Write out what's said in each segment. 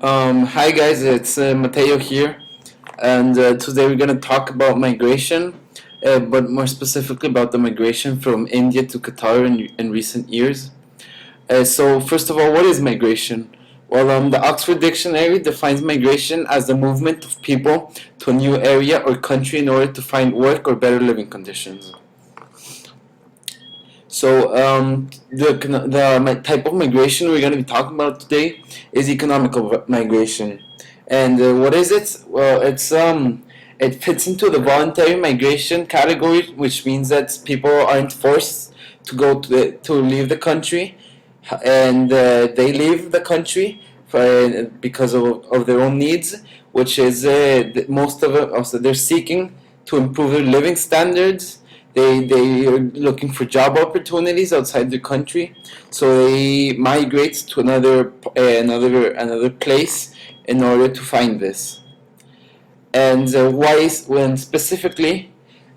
Hi guys, it's Mateo here, and today we're gonna talk about migration, but more specifically about the migration from India to Qatar in recent years. So first of all, what is migration? Well, the Oxford Dictionary defines migration as the movement of people to a new area or country in order to find work or better living conditions. So the type of migration we're going to be talking about today is economical migration, and what is it? Well, it fits into the voluntary migration category, which means that people aren't forced to leave the country, and they leave the country because of their own needs, which is most of it. Also, they're seeking to improve their living standards. They are looking for job opportunities outside the country, so they migrate to another place in order to find this. And when specifically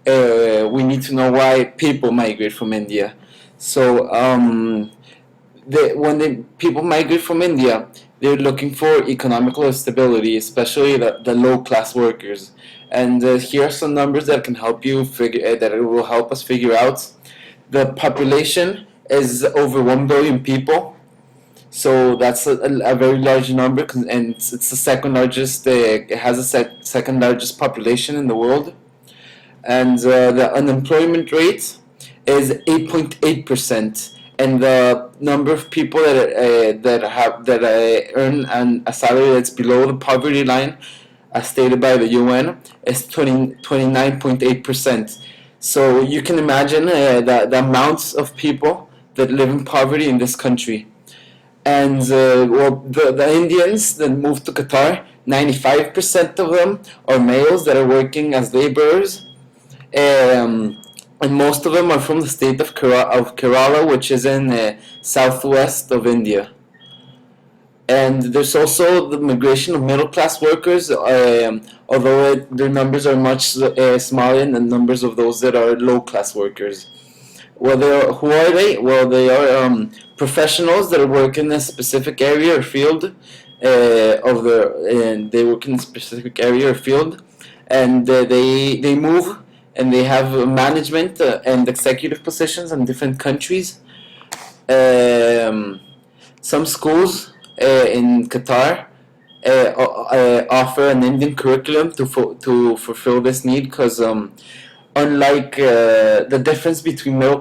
we need to know why people migrate from India. So when people migrate from India, they're looking for economical stability, especially the low class workers. And here are some numbers that can help you that will help us figure out. The population is over 1 billion people, so that's a very large number, and it's the second largest. It has the second largest population in the world, and the unemployment rate is 8.8%, and the number of people that earn a salary that's below the poverty line, as stated by the UN, is 29.8%. So you can imagine the amounts of people that live in poverty in this country. And the Indians that moved to Qatar, 95% of them are males that are working as laborers, and most of them are from the state of Kerala, which is in southwest of India. And there's also the migration of middle class workers, although their numbers are much smaller than the numbers of those that are low class workers. Who are they? Well, they are professionals that work in a specific area or field and they work in a specific area or field, and they move and they have management and executive positions in different countries. Um, some schools in Qatar offer an Indian curriculum to fulfill this need, because unlike the difference between middle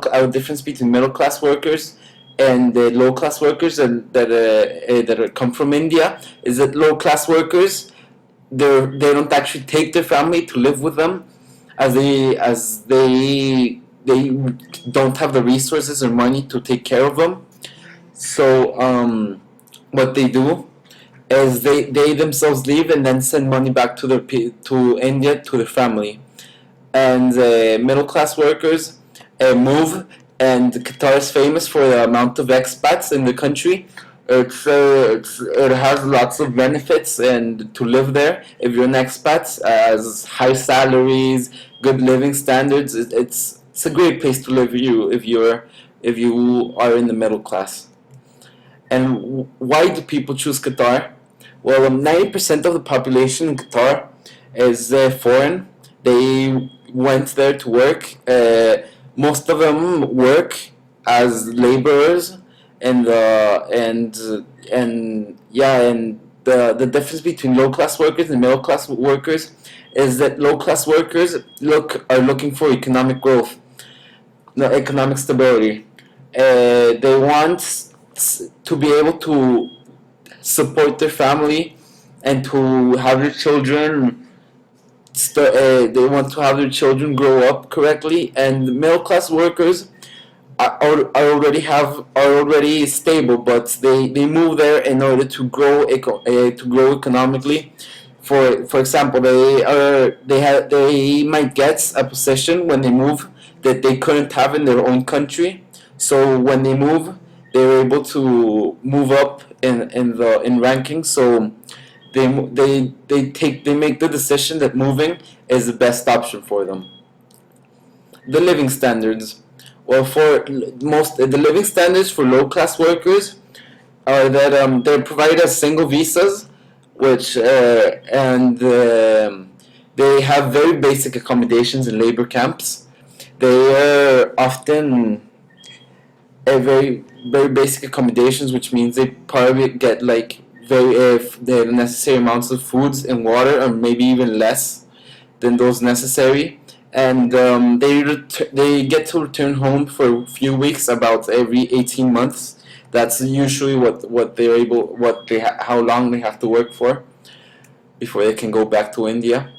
class workers and the low class workers that come from India, is that low class workers, they don't actually take their family to live with them, as they don't have the resources or money to take care of them. So what they do is they themselves leave and then send money back to India to their family. And middle class workers move, and Qatar is famous for the amount of expats in the country. It has lots of benefits and to live there if you're an expat, as high salaries, good living standards. It's a great place to live if you are in the middle class. And why do people choose Qatar? Well, 90% of the population in Qatar is foreign. They went there to work. Most of them work as laborers, and the difference between low class workers and middle class workers is that low class workers are looking for economic growth, no, economic stability. They want to be able to support their family and to have their children. They want to have their children grow up correctly, and middle class workers are already stable, but they move there in order to grow economically. For example, they might get a position when they move that they couldn't have in their own country. So when they move, they're able to move up in ranking. So they make the decision that moving is the best option for them. The living standards. Well, for most the living standards for low class workers are that they're provided as single visas, which and they have very basic accommodations in labor camps. They are often very basic accommodations, which means they probably get like the necessary amounts of foods and water, or maybe even less than those necessary. And they get to return home for a few weeks, about every 18 months. That's usually what they're able how long they have to work for before they can go back to India.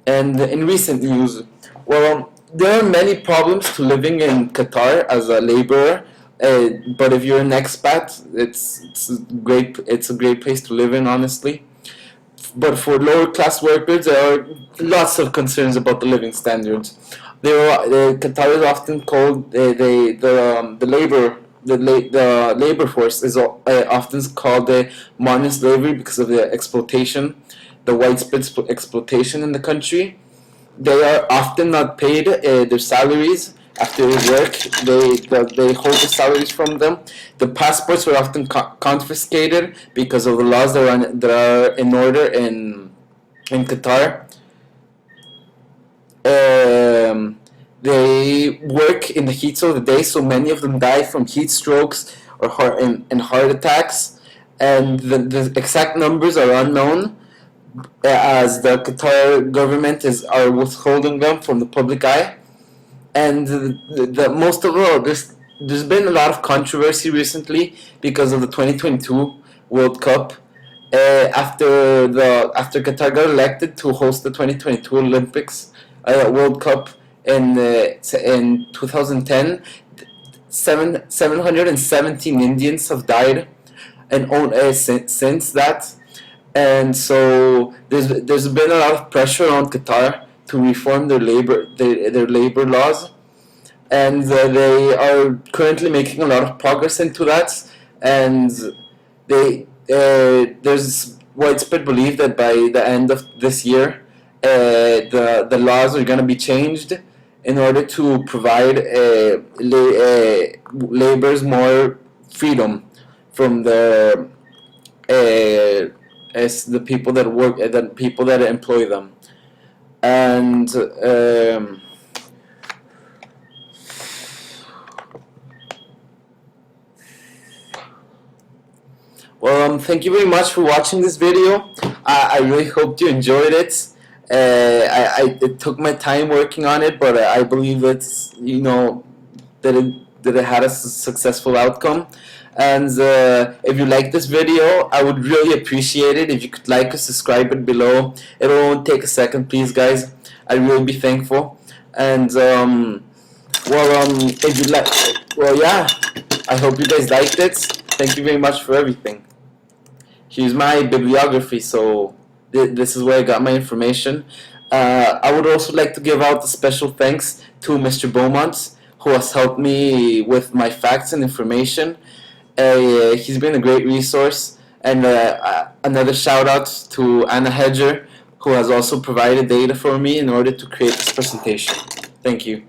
And in recent news, well, there are many problems to living in Qatar as a laborer. But if you're an expat, it's a great place to live in, honestly. But for lower class workers, there are lots of concerns about the living standards. Qatar is often called the labor force is often called the modern slavery because of the exploitation, the widespread exploitation in the country. They are often not paid their salaries after work. They hold the salaries from them. The passports are often confiscated because of the laws that are in order in Qatar. They work in the heat of the day, so many of them die from heat strokes or heart attacks, and the exact numbers are unknown, as the Qatar government are withholding them from the public eye. And most of all, there's been a lot of controversy recently because of the 2022 World Cup. After Qatar got elected to host the 2022 Olympics World Cup in 2010, 717 Indians have died, and since that. And so there's been a lot of pressure on Qatar to reform their labor laws, and they are currently making a lot of progress into that. And there's widespread belief that by the end of this year, the laws are going to be changed in order to provide laborers more freedom from as the people that work, the people that employ them. And thank you very much for watching this video. I really hope you enjoyed it. It took my time working on it, but I believe it's that it had a successful outcome. And if you like this video, I would really appreciate it if you could like or subscribe it below. It won't take a second, please, guys. I'd really be thankful. And if you like, yeah, I hope you guys liked it. Thank you very much for everything. Here's my bibliography, so this is where I got my information. I would also like to give out a special thanks to Mr. Beaumont, who has helped me with my facts and information. He's been a great resource. And another shout out to Anna Hedger, who has also provided data for me in order to create this presentation. Thank you.